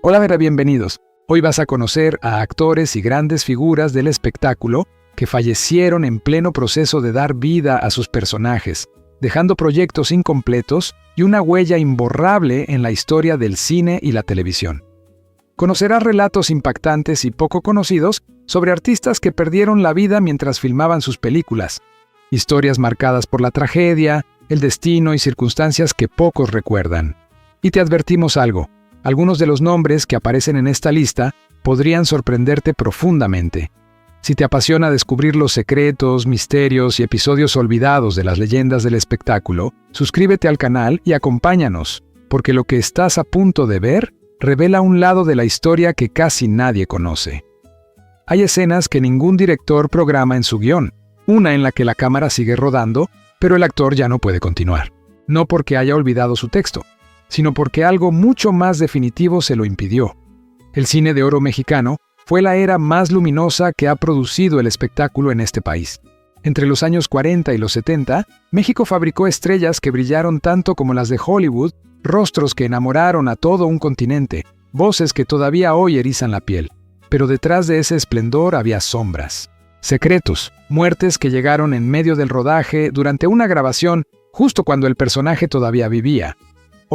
Hola, bienvenidos. Hoy vas a conocer a actores y grandes figuras del espectáculo que fallecieron en pleno proceso de dar vida a sus personajes, dejando proyectos incompletos y una huella imborrable en la historia del cine y la televisión. Conocerás relatos impactantes y poco conocidos sobre artistas que perdieron la vida mientras filmaban sus películas, historias marcadas por la tragedia, el destino y circunstancias que pocos recuerdan. Y te advertimos algo. Algunos de los nombres que aparecen en esta lista podrían sorprenderte profundamente. Si te apasiona descubrir los secretos, misterios y episodios olvidados de las leyendas del espectáculo, suscríbete al canal y acompáñanos, porque lo que estás a punto de ver revela un lado de la historia que casi nadie conoce. Hay escenas que ningún director programa en su guión, una en la que la cámara sigue rodando, pero el actor ya no puede continuar. No porque haya olvidado su texto, sino porque algo mucho más definitivo se lo impidió. El cine de oro mexicano fue la era más luminosa que ha producido el espectáculo en este país. Entre los años 40 y los 70, México fabricó estrellas que brillaron tanto como las de Hollywood, rostros que enamoraron a todo un continente, voces que todavía hoy erizan la piel. Pero detrás de ese esplendor había sombras, secretos, muertes que llegaron en medio del rodaje durante una grabación justo cuando el personaje todavía vivía.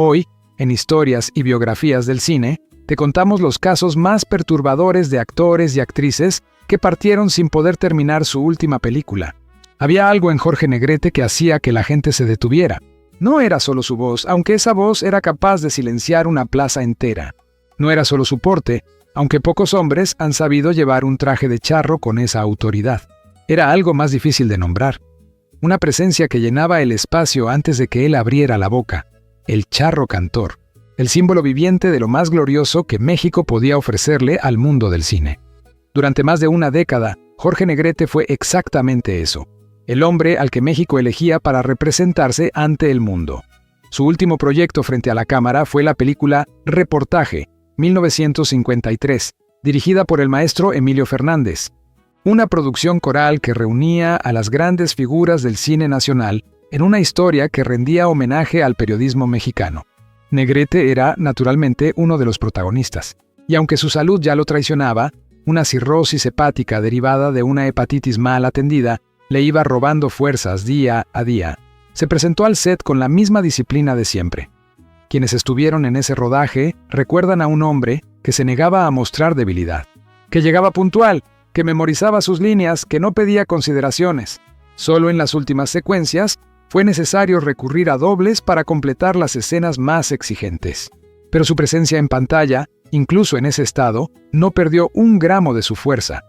Hoy, en Historias y Biografías del Cine, te contamos los casos más perturbadores de actores y actrices que partieron sin poder terminar su última película. Había algo en Jorge Negrete que hacía que la gente se detuviera. No era solo su voz, aunque esa voz era capaz de silenciar una plaza entera. No era solo su porte, aunque pocos hombres han sabido llevar un traje de charro con esa autoridad. Era algo más difícil de nombrar. Una presencia que llenaba el espacio antes de que él abriera la boca. El charro cantor, el símbolo viviente de lo más glorioso que México podía ofrecerle al mundo del cine. Durante más de una década, Jorge Negrete fue exactamente eso, el hombre al que México elegía para representarse ante el mundo. Su último proyecto frente a la cámara fue la película Reportaje, 1953, dirigida por el maestro Emilio Fernández. Una producción coral que reunía a las grandes figuras del cine nacional en una historia que rendía homenaje al periodismo mexicano. Negrete era, naturalmente, uno de los protagonistas. Y aunque su salud ya lo traicionaba, una cirrosis hepática derivada de una hepatitis mal atendida le iba robando fuerzas día a día. Se presentó al set con la misma disciplina de siempre. Quienes estuvieron en ese rodaje recuerdan a un hombre que se negaba a mostrar debilidad, que llegaba puntual, que memorizaba sus líneas, que no pedía consideraciones. Solo en las últimas secuencias fue necesario recurrir a dobles para completar las escenas más exigentes. Pero su presencia en pantalla, incluso en ese estado, no perdió un gramo de su fuerza.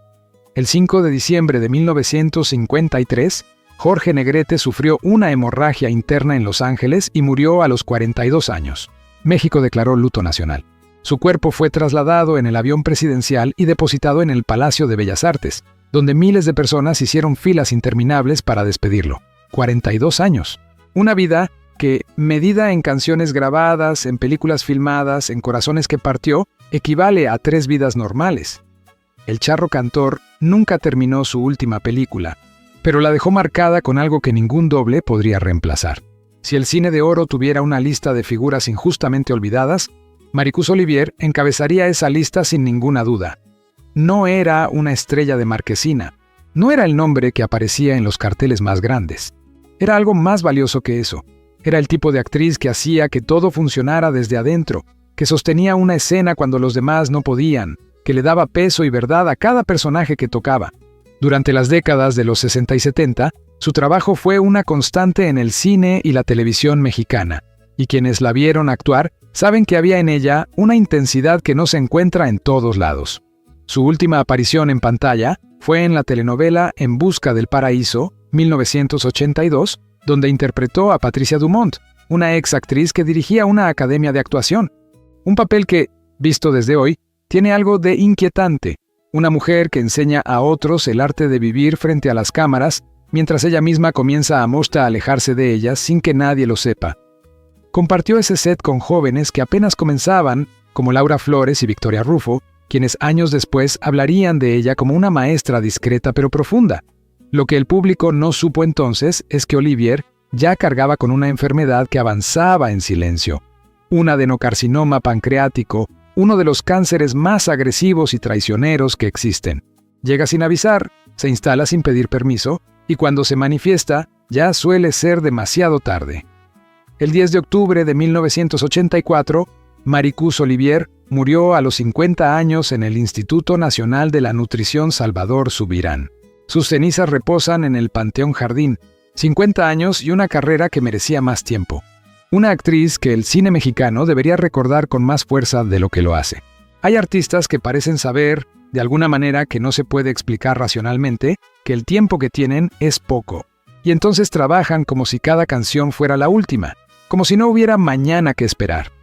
El 5 de diciembre de 1953, Jorge Negrete sufrió una hemorragia interna en Los Ángeles y murió a los 42 años. México declaró luto nacional. Su cuerpo fue trasladado en el avión presidencial y depositado en el Palacio de Bellas Artes, donde miles de personas hicieron filas interminables para despedirlo. 42 años. Una vida que, medida en canciones grabadas, en películas filmadas, en corazones que partió, equivale a 3 vidas normales. El charro cantor nunca terminó su última película, pero la dejó marcada con algo que ningún doble podría reemplazar. Si el cine de oro tuviera una lista de figuras injustamente olvidadas, Maricruz Olivier encabezaría esa lista sin ninguna duda. No era una estrella de marquesina, no era el nombre que aparecía en los carteles más grandes. Era algo más valioso que eso. Era el tipo de actriz que hacía que todo funcionara desde adentro, que sostenía una escena cuando los demás no podían, que le daba peso y verdad a cada personaje que tocaba. Durante las décadas de los 60 y 70, su trabajo fue una constante en el cine y la televisión mexicana, y quienes la vieron actuar saben que había en ella una intensidad que no se encuentra en todos lados. Su última aparición en pantalla fue en la telenovela En busca del paraíso, 1982, donde interpretó a Patricia Dumont, una ex actriz que dirigía una academia de actuación. Un papel que, visto desde hoy, tiene algo de inquietante. Una mujer que enseña a otros el arte de vivir frente a las cámaras, mientras ella misma comienza a alejarse de ellas sin que nadie lo sepa. Compartió ese set con jóvenes que apenas comenzaban, como Laura Flores y Victoria Rufo, quienes años después hablarían de ella como una maestra discreta pero profunda. Lo que el público no supo entonces es que Olivier ya cargaba con una enfermedad que avanzaba en silencio. Un adenocarcinoma pancreático, uno de los cánceres más agresivos y traicioneros que existen. Llega sin avisar, se instala sin pedir permiso, y cuando se manifiesta, ya suele ser demasiado tarde. El 10 de octubre de 1984, Maricruz Olivier murió a los 50 años en el Instituto Nacional de la Nutrición Salvador Subirán. Sus cenizas reposan en el Panteón Jardín, 50 años y una carrera que merecía más tiempo. Una actriz que el cine mexicano debería recordar con más fuerza de lo que lo hace. Hay artistas que parecen saber, de alguna manera que no se puede explicar racionalmente, que el tiempo que tienen es poco. Y entonces trabajan como si cada canción fuera la última, como si no hubiera mañana que esperar.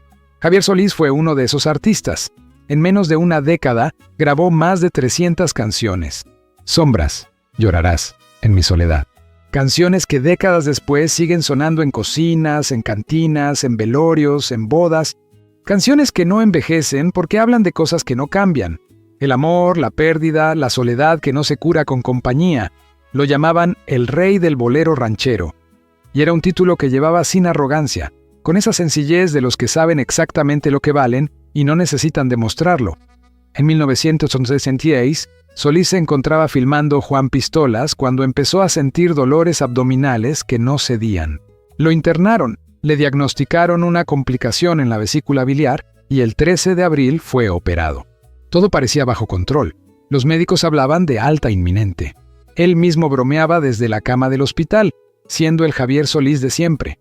Javier Solís fue uno de esos artistas. En menos de una década, grabó más de 300 canciones. Sombras, llorarás, en mi soledad. Canciones que décadas después siguen sonando en cocinas, en cantinas, en velorios, en bodas. Canciones que no envejecen porque hablan de cosas que no cambian. El amor, la pérdida, la soledad que no se cura con compañía. Lo llamaban el rey del bolero ranchero. Y era un título que llevaba sin arrogancia, con esa sencillez de los que saben exactamente lo que valen y no necesitan demostrarlo. En 1966, Solís se encontraba filmando Juan Pistolas cuando empezó a sentir dolores abdominales que no cedían. Lo internaron, le diagnosticaron una complicación en la vesícula biliar y el 13 de abril fue operado. Todo parecía bajo control. Los médicos hablaban de alta inminente. Él mismo bromeaba desde la cama del hospital, siendo el Javier Solís de siempre.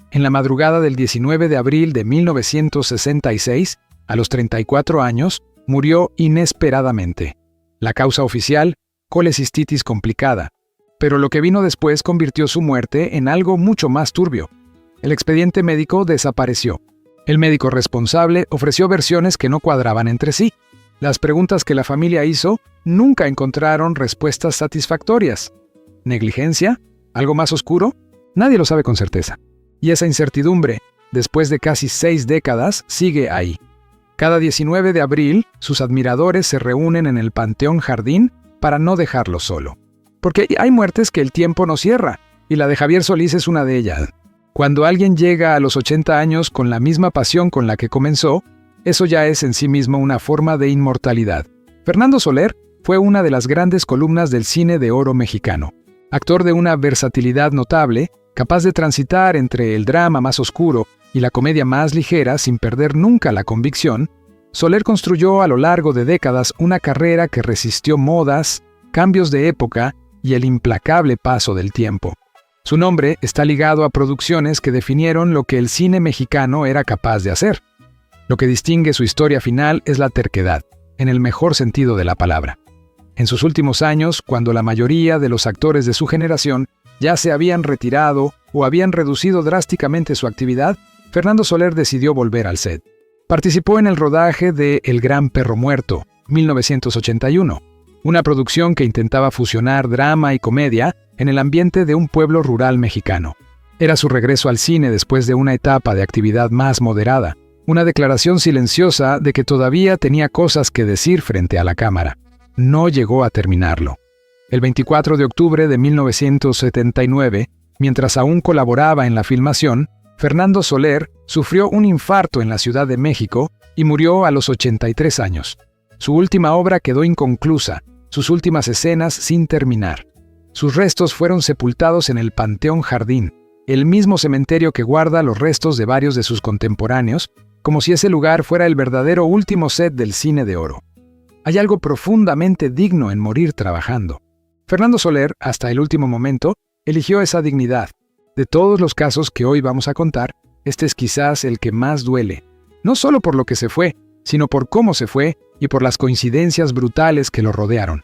En la madrugada del 19 de abril de 1966, a los 34 años, murió inesperadamente. La causa oficial, colecistitis complicada. Pero lo que vino después convirtió su muerte en algo mucho más turbio. El expediente médico desapareció. El médico responsable ofreció versiones que no cuadraban entre sí. Las preguntas que la familia hizo nunca encontraron respuestas satisfactorias. ¿Negligencia? ¿Algo más oscuro? Nadie lo sabe con certeza. Y esa incertidumbre, después de casi 6 décadas, sigue ahí. Cada 19 de abril, sus admiradores se reúnen en el Panteón Jardín para no dejarlo solo. Porque hay muertes que el tiempo no cierra, y la de Javier Solís es una de ellas. Cuando alguien llega a los 80 años con la misma pasión con la que comenzó, eso ya es en sí mismo una forma de inmortalidad. Fernando Soler fue una de las grandes columnas del cine de oro mexicano. Actor de una versatilidad notable, capaz de transitar entre el drama más oscuro y la comedia más ligera sin perder nunca la convicción, Soler construyó a lo largo de décadas una carrera que resistió modas, cambios de época y el implacable paso del tiempo. Su nombre está ligado a producciones que definieron lo que el cine mexicano era capaz de hacer. Lo que distingue su historia final es la terquedad, en el mejor sentido de la palabra. En sus últimos años, cuando la mayoría de los actores de su generación ya se habían retirado o habían reducido drásticamente su actividad, Fernando Soler decidió volver al set. Participó en el rodaje de El Gran Perro Muerto, 1981, una producción que intentaba fusionar drama y comedia en el ambiente de un pueblo rural mexicano. Era su regreso al cine después de una etapa de actividad más moderada, una declaración silenciosa de que todavía tenía cosas que decir frente a la cámara. No llegó a terminarlo. El 24 de octubre de 1979, mientras aún colaboraba en la filmación, Fernando Soler sufrió un infarto en la Ciudad de México y murió a los 83 años. Su última obra quedó inconclusa, sus últimas escenas sin terminar. Sus restos fueron sepultados en el Panteón Jardín, el mismo cementerio que guarda los restos de varios de sus contemporáneos, como si ese lugar fuera el verdadero último set del cine de oro. Hay algo profundamente digno en morir trabajando. Fernando Soler, hasta el último momento, eligió esa dignidad. De todos los casos que hoy vamos a contar, este es quizás el que más duele, no solo por lo que se fue, sino por cómo se fue y por las coincidencias brutales que lo rodearon.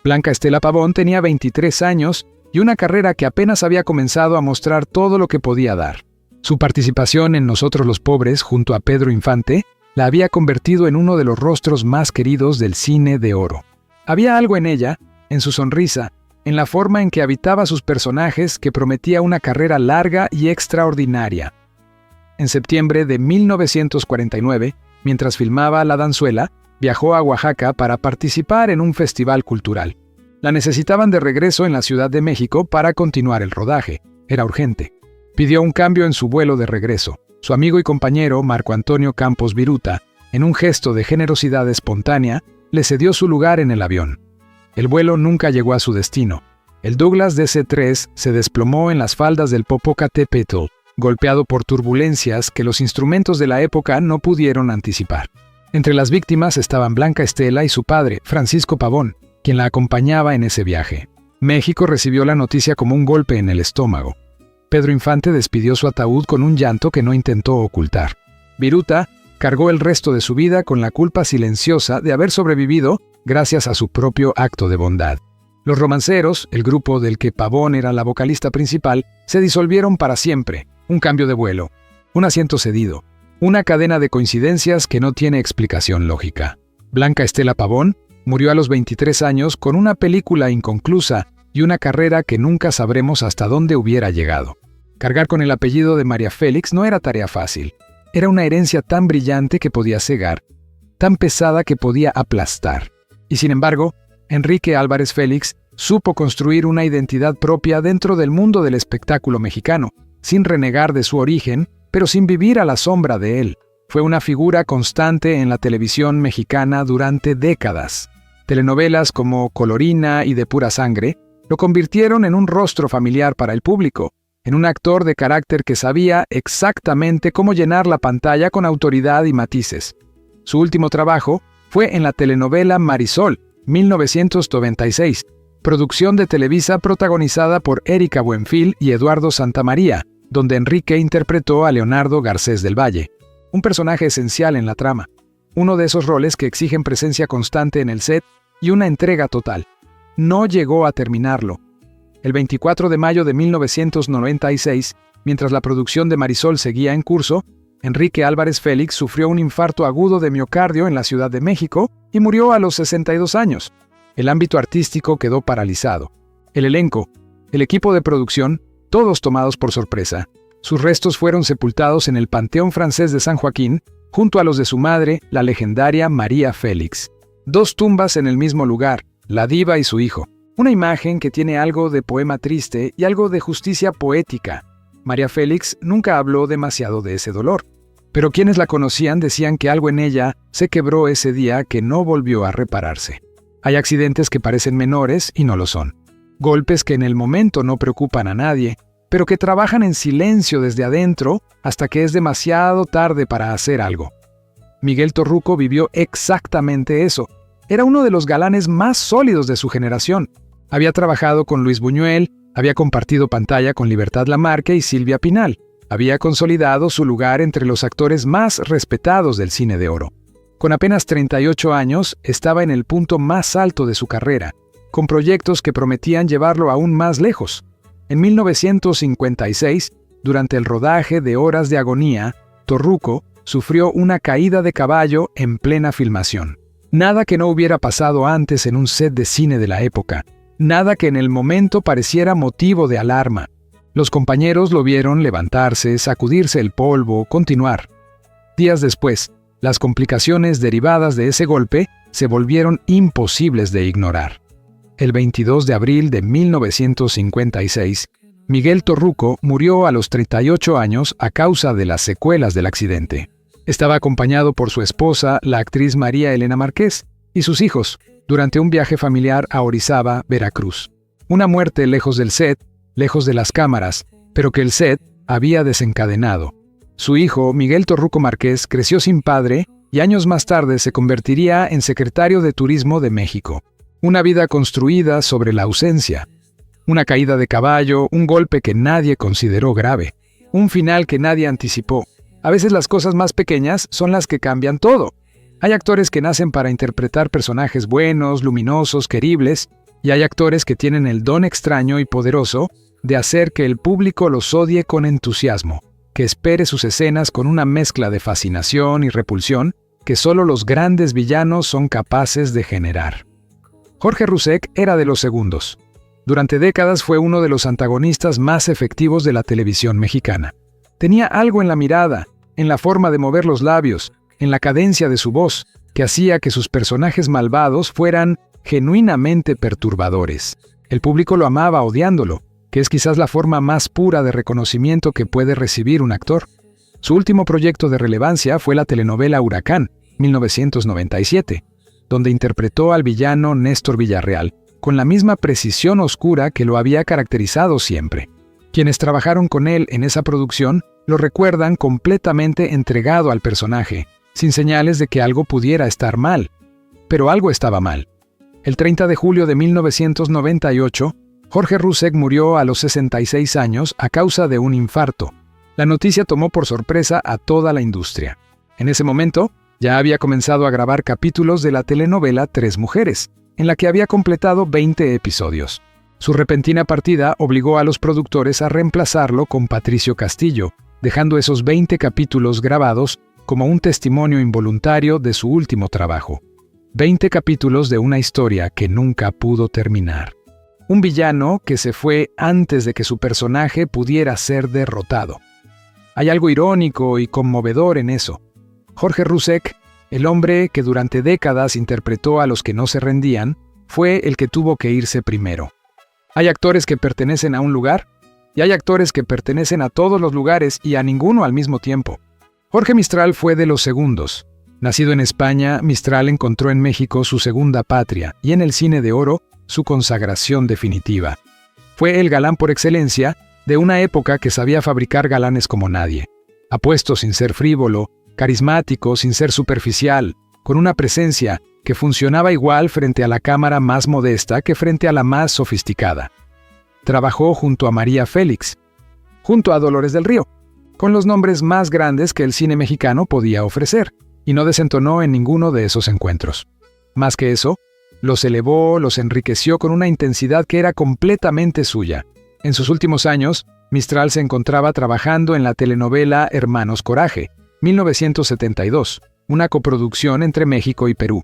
Blanca Estela Pavón tenía 23 años y una carrera que apenas había comenzado a mostrar todo lo que podía dar. Su participación en Nosotros los Pobres, junto a Pedro Infante, la había convertido en uno de los rostros más queridos del cine de oro. Había algo en ella, en su sonrisa, en la forma en que habitaba sus personajes que prometía una carrera larga y extraordinaria. En septiembre de 1949, mientras filmaba La Danzuela, viajó a Oaxaca para participar en un festival cultural. La necesitaban de regreso en la Ciudad de México para continuar el rodaje. Era urgente. Pidió un cambio en su vuelo de regreso. Su amigo y compañero Marco Antonio Campos Viruta En un gesto de generosidad espontánea, le cedió su lugar en el avión. El vuelo nunca llegó a su destino. El Douglas DC-3 se desplomó en las faldas del Popocatépetl, golpeado por turbulencias que los instrumentos de la época no pudieron anticipar. Entre las víctimas estaban Blanca Estela y su padre, Francisco Pavón, quien la acompañaba en ese viaje. México recibió la noticia como un golpe en el estómago. Pedro Infante despidió su ataúd con un llanto que no intentó ocultar. Viruta cargó el resto de su vida con la culpa silenciosa de haber sobrevivido gracias a su propio acto de bondad. Los Romanceros, el grupo del que Pavón era la vocalista principal, se disolvieron para siempre. Un cambio de vuelo, un asiento cedido, una cadena de coincidencias que no tiene explicación lógica. Blanca Estela Pavón murió a los 23 años con una película inconclusa y una carrera que nunca sabremos hasta dónde hubiera llegado. Cargar con el apellido de María Félix no era tarea fácil. Era una herencia tan brillante que podía cegar, tan pesada que podía aplastar. Y sin embargo, Enrique Álvarez Félix supo construir una identidad propia dentro del mundo del espectáculo mexicano, sin renegar de su origen, pero sin vivir a la sombra de él. Fue una figura constante en la televisión mexicana durante décadas. Telenovelas como Colorina y De Pura Sangre lo convirtieron en un rostro familiar para el público, en un actor de carácter que sabía exactamente cómo llenar la pantalla con autoridad y matices. Su último trabajo fue en la telenovela Marisol, 1996, producción de Televisa protagonizada por Erika Buenfil y Eduardo Santamaría, donde Enrique interpretó a Leonardo Garcés del Valle, un personaje esencial en la trama, uno de esos roles que exigen presencia constante en el set y una entrega total. No llegó a terminarlo. El 24 de mayo de 1996, mientras la producción de Marisol seguía en curso, Enrique Álvarez Félix sufrió un infarto agudo de miocardio en la Ciudad de México y murió a los 62 años. El ámbito artístico quedó paralizado. El elenco, el equipo de producción, todos tomados por sorpresa. Sus restos fueron sepultados en el Panteón Francés de San Joaquín, junto a los de su madre, la legendaria María Félix. 2 tumbas en el mismo lugar, la diva y su hijo. Una imagen que tiene algo de poema triste y algo de justicia poética. María Félix nunca habló demasiado de ese dolor, pero quienes la conocían decían que algo en ella se quebró ese día que no volvió a repararse. Hay accidentes que parecen menores y no lo son. Golpes que en el momento no preocupan a nadie, pero que trabajan en silencio desde adentro hasta que es demasiado tarde para hacer algo. Miguel Torruco vivió exactamente eso. Era uno de los galanes más sólidos de su generación. Había trabajado con Luis Buñuel, había compartido pantalla con Libertad Lamarque y Silvia Pinal. Había consolidado su lugar entre los actores más respetados del cine de oro. Con apenas 38 años, estaba en el punto más alto de su carrera, con proyectos que prometían llevarlo aún más lejos. En 1956, durante el rodaje de Horas de Agonía, Torruco sufrió una caída de caballo en plena filmación. Nada que no hubiera pasado antes en un set de cine de la época. Nada que en el momento pareciera motivo de alarma. Los compañeros lo vieron levantarse, sacudirse el polvo, continuar. Días después, las complicaciones derivadas de ese golpe se volvieron imposibles de ignorar. El 22 de abril de 1956, Miguel Torruco murió a los 38 años a causa de las secuelas del accidente. Estaba acompañado por su esposa, la actriz María Elena Márquez, y sus hijos, durante un viaje familiar a Orizaba, Veracruz. Una muerte lejos del set, lejos de las cámaras, pero que el set había desencadenado. Su hijo, Miguel Torruco Márquez, creció sin padre y años más tarde se convertiría en secretario de Turismo de México. Una vida construida sobre la ausencia. Una caída de caballo, un golpe que nadie consideró grave. Un final que nadie anticipó. A veces las cosas más pequeñas son las que cambian todo. Hay actores que nacen para interpretar personajes buenos, luminosos, queribles, y hay actores que tienen el don extraño y poderoso de hacer que el público los odie con entusiasmo, que espere sus escenas con una mezcla de fascinación y repulsión que solo los grandes villanos son capaces de generar. Jorge Rousseck era de los segundos. Durante décadas fue uno de los antagonistas más efectivos de la televisión mexicana. Tenía algo en la mirada, en la forma de mover los labios, en la cadencia de su voz, que hacía que sus personajes malvados fueran genuinamente perturbadores. El público lo amaba odiándolo, que es quizás la forma más pura de reconocimiento que puede recibir un actor. Su último proyecto de relevancia fue la telenovela Huracán, 1997, donde interpretó al villano Néstor Villarreal, con la misma precisión oscura que lo había caracterizado siempre. Quienes trabajaron con él en esa producción lo recuerdan completamente entregado al personaje, sin señales de que algo pudiera estar mal. Pero algo estaba mal. El 30 de julio de 1998, Jorge Rusek murió a los 66 años a causa de un infarto. La noticia tomó por sorpresa a toda la industria. En ese momento, ya había comenzado a grabar capítulos de la telenovela Tres Mujeres, en la que había completado 20 episodios. Su repentina partida obligó a los productores a reemplazarlo con Patricio Castillo, dejando esos 20 capítulos grabados como un testimonio involuntario de su último trabajo. 20 capítulos de una historia que nunca pudo terminar. Un villano que se fue antes de que su personaje pudiera ser derrotado. Hay algo irónico y conmovedor en eso. Jorge Rusek, el hombre que durante décadas interpretó a los que no se rendían, fue el que tuvo que irse primero. Hay actores que pertenecen a un lugar, y hay actores que pertenecen a todos los lugares y a ninguno al mismo tiempo. Jorge Mistral fue de los segundos. Nacido en España, Mistral encontró en México su segunda patria y en el cine de oro su consagración definitiva. Fue el galán por excelencia de una época que sabía fabricar galanes como nadie. Apuesto sin ser frívolo, carismático sin ser superficial, con una presencia que funcionaba igual frente a la cámara más modesta que frente a la más sofisticada. Trabajó junto a María Félix, junto a Dolores del Río, con los nombres más grandes que el cine mexicano podía ofrecer, y no desentonó en ninguno de esos encuentros. Más que eso, los elevó, los enriqueció con una intensidad que era completamente suya. En sus últimos años, Mistral se encontraba trabajando en la telenovela Hermanos Coraje, 1972, una coproducción entre México y Perú.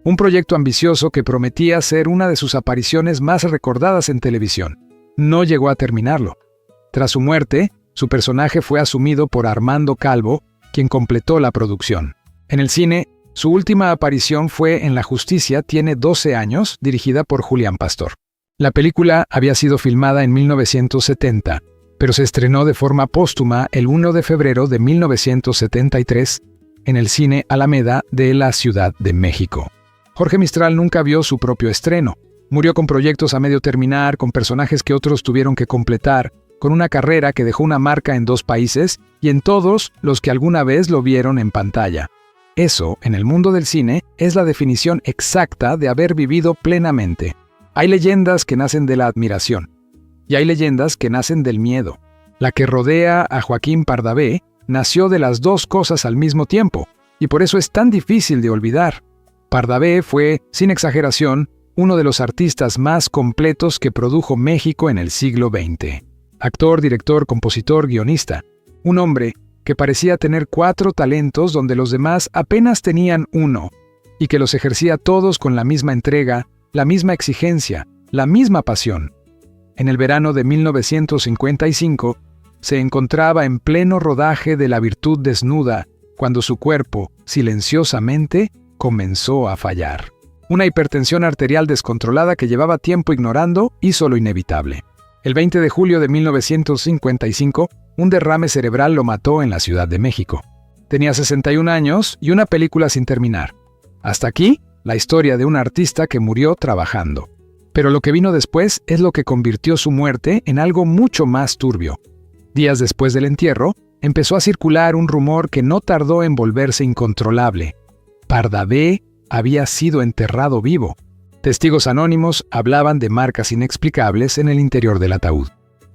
Un proyecto ambicioso que prometía ser una de sus apariciones más recordadas en televisión. No llegó a terminarlo. Tras su muerte, su personaje fue asumido por Armando Calvo, quien completó la producción. En el cine, su última aparición fue en La Justicia tiene 12 años, dirigida por Julián Pastor. La película había sido filmada en 1970, pero se estrenó de forma póstuma el 1 de febrero de 1973 en el Cine Alameda de la Ciudad de México. Jorge Mistral nunca vio su propio estreno. Murió con proyectos a medio terminar, con personajes que otros tuvieron que completar, con una carrera que dejó una marca en 2 países y en todos los que alguna vez lo vieron en pantalla. Eso, en el mundo del cine, es la definición exacta de haber vivido plenamente. Hay leyendas que nacen de la admiración, y hay leyendas que nacen del miedo. La que rodea a Joaquín Pardavé nació de las 2 cosas al mismo tiempo, y por eso es tan difícil de olvidar. Pardavé fue, sin exageración, uno de los artistas más completos que produjo México en el siglo XX. Actor, director, compositor, guionista. Un hombre que parecía tener 4 talentos donde los demás apenas tenían 1, y que los ejercía todos con la misma entrega, la misma exigencia, la misma pasión. En el verano de 1955, se encontraba en pleno rodaje de La Virtud Desnuda, cuando su cuerpo, silenciosamente, comenzó a fallar. Una hipertensión arterial descontrolada que llevaba tiempo ignorando hizo lo inevitable. El 20 de julio de 1955, un derrame cerebral lo mató en la Ciudad de México. Tenía 61 años y una película sin terminar. Hasta aquí, la historia de un artista que murió trabajando. Pero lo que vino después es lo que convirtió su muerte en algo mucho más turbio. Días después del entierro, empezó a circular un rumor que no tardó en volverse incontrolable. Pardavé había sido enterrado vivo. Testigos anónimos hablaban de marcas inexplicables en el interior del ataúd.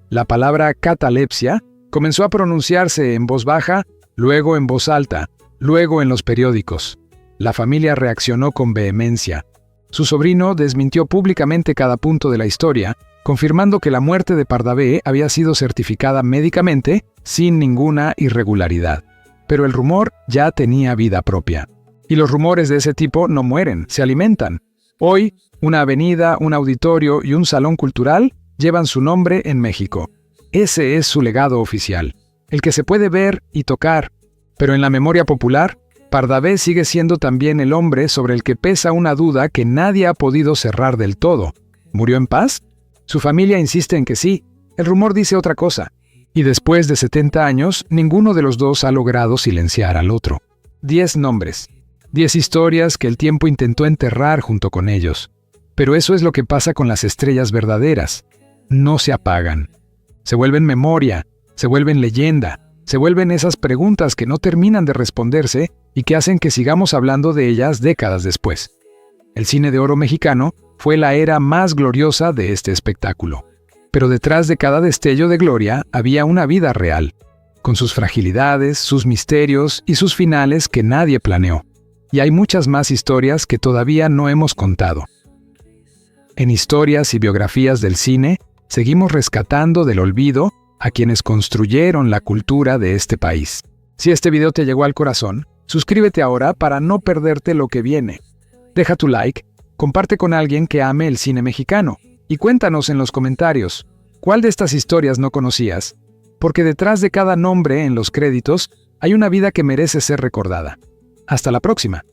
La palabra catalepsia comenzó a pronunciarse en voz baja, luego en voz alta, luego en los periódicos. La familia reaccionó con vehemencia. Su sobrino desmintió públicamente cada punto de la historia, confirmando que la muerte de Pardavé había sido certificada médicamente sin ninguna irregularidad. Pero el rumor ya tenía vida propia. Y los rumores de ese tipo no mueren, se alimentan. Hoy, una avenida, un auditorio y un salón cultural llevan su nombre en México. Ese es su legado oficial, el que se puede ver y tocar. Pero en la memoria popular, Pardavé sigue siendo también el hombre sobre el que pesa una duda que nadie ha podido cerrar del todo. ¿Murió en paz? Su familia insiste en que sí. El rumor dice otra cosa. Y después de 70 años, ninguno de los dos ha logrado silenciar al otro. 10 nombres. 10 historias que el tiempo intentó enterrar junto con ellos. Pero eso es lo que pasa con las estrellas verdaderas. No se apagan. Se vuelven memoria, se vuelven leyenda, se vuelven esas preguntas que no terminan de responderse y que hacen que sigamos hablando de ellas décadas después. El cine de oro mexicano fue la era más gloriosa de este espectáculo. Pero detrás de cada destello de gloria había una vida real, con sus fragilidades, sus misterios y sus finales que nadie planeó. Y hay muchas más historias que todavía no hemos contado. En Historias y Biografías del Cine, seguimos rescatando del olvido a quienes construyeron la cultura de este país. Si este video te llegó al corazón, suscríbete ahora para no perderte lo que viene. Deja tu like, comparte con alguien que ame el cine mexicano y cuéntanos en los comentarios, ¿cuál de estas historias no conocías? Porque detrás de cada nombre en los créditos hay una vida que merece ser recordada. Hasta la próxima.